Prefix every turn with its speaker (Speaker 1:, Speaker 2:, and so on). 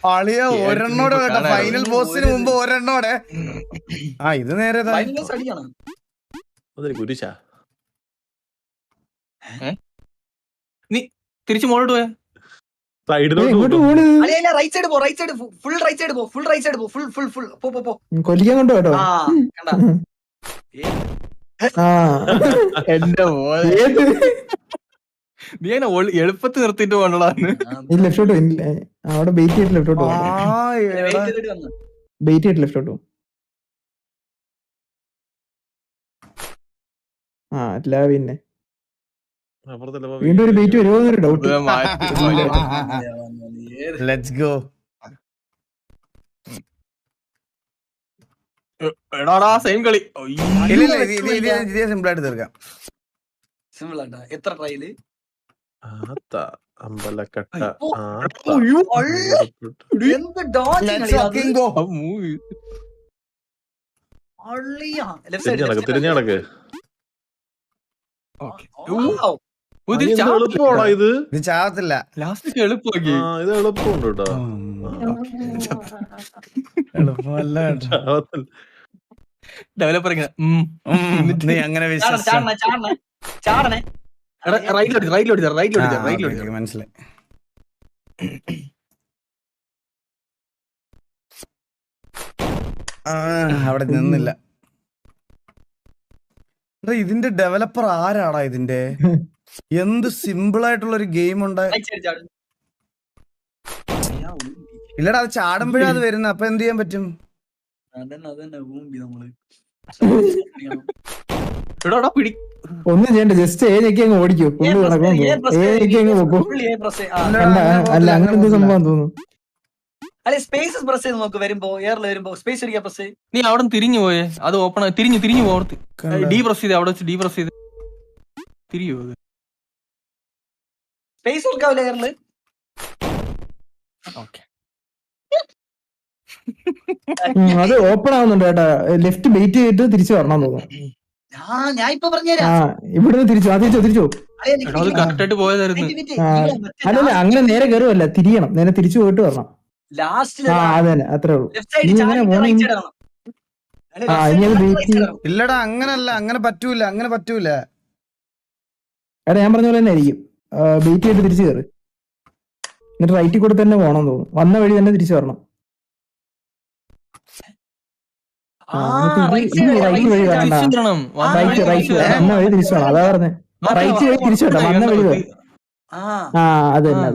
Speaker 1: അളിയ ഒരെണ്ണോടെ കേട്ടോ, ഫൈനൽ ബോസിന് മുമ്പ് ഒരെണ്ണോടെ. ആ ഇത് നേരെ
Speaker 2: കുരിശാ.
Speaker 3: നീ തിരിച്ചു മോളോട്ട് പോയാ
Speaker 4: കൊല്ലിക്കാൻ കൊണ്ടു കേട്ടോ.
Speaker 3: എന്റെ നീ എളുപ്പത്തിൽ നിർത്തിട്ട് പോകണടാന്ന്.
Speaker 4: ലെഫ്റ്റോട്ട് അവിടെ ബെയിറ്റ് ചെയ്തിട്ട് ലെഫ്റ്റോട്ട് ബെയിറ്റ് ചെയ്തിട്ട് ലെഫ്റ്റോട്ട് അല്ല പിന്നെ വീണ്ടും ഒരു ബെയിറ്റ് വരുമോ എന്നൊരു ഡൗട്ട്.
Speaker 1: Let's go.
Speaker 3: എടാടാ സെയിം കളി.
Speaker 1: ഇതേ സിമ്പിൾ ആയിട്ട് തീർക്കാം.
Speaker 5: സിമ്പിൾ ആയിട്ടാ. എത്ര ട്രയല്?
Speaker 2: അമ്പലക്കട്ട തിരിഞ്ഞു നടക്ക്. എളുപ്പമാണോ ഇത്?
Speaker 1: ഇത് ചാവത്തില്ല.
Speaker 3: ലാസ്റ്റ് എളുപ്പമാക്കി.
Speaker 2: ഇത് എളുപ്പമുണ്ട് കേട്ടോ.
Speaker 1: എളുപ്പമല്ല.
Speaker 3: ഡെവലപ്പർ
Speaker 1: നീ അങ്ങനെ മനസ്സിലായി. അവിടെ നിന്നില്ല. ഇതിന്റെ ഡെവലപ്പർ ആരാടാ? ഇതിന്റെ എന്ത് സിമ്പിൾ ആയിട്ടുള്ള ഒരു ഗെയിം ഉണ്ടായി. ഇല്ലടാ, അത് ചാടുമ്പോഴാ അത് വരുന്നത്. അപ്പൊ എന്ത് ചെയ്യാൻ പറ്റും?
Speaker 4: ഒന്നും ചെയ്യണ്ട, ജസ്റ്റ് ഏതൊക്കെ അങ്ങ് ഓടിക്കും. ഫുള്ള് കിടക്കും, ഏതൊക്കെ അങ്ങ് വെക്കും. അല്ല അങ്ങനെ എന്തോ സംഭവം തോന്നുന്നു.
Speaker 3: നീ അവിടെ തിരിഞ്ഞു പോയേ. അത് ഓപ്പൺ തിരിഞ്ഞു പോർത്ത് ഡി പ്രസ് ചെയ്ത് അവിടെ വെച്ച് ഡി പ്രസ് ചെയ്ത് തിരിഞ്ഞു പോയത്.
Speaker 4: അത് ഓപ്പൺ ആവുന്നുണ്ട് കേട്ടാ. ലെഫ്റ്റ് ബെയിറ്റ് ചെയ്തിട്ട് തിരിച്ചു വരണം തോന്നുന്നു. ഇവിടുന്ന് തിരിച്ചു
Speaker 3: അത് കറക്റ്റായിട്ട് പോയതായിരുന്നു.
Speaker 4: അല്ലല്ല, അങ്ങനെ നേരെ കയറുമല്ല, തിരിയണം. നേരെ തിരിച്ചു പോയിട്ട് വരണം. അതന്നെ, അത്രേ ഉള്ളൂ.
Speaker 1: ഇല്ലടാ, അങ്ങനല്ല, അങ്ങനെ പറ്റൂല.
Speaker 4: എടാ ഞാൻ പറഞ്ഞ പോലെ തന്നെ ആയിരിക്കും. ബെയിറ്റ് ചെയ്തിട്ട് തിരിച്ചു കയറി, എന്നിട്ട് റൈറ്റിൽ കൂടെ തന്നെ പോകണം തോന്നുന്നു. വന്ന വഴി തന്നെ തിരിച്ചു വരണം. റൈറ്റ് വഴി വേണ്ട, റൈറ്റ് വന്ന വഴി തിരിച്ചു വേണം. അതാ പറഞ്ഞേ, റൈറ്റ് വഴി തിരിച്ചു വേണ്ട, വന്ന വഴി. അതന്നെ.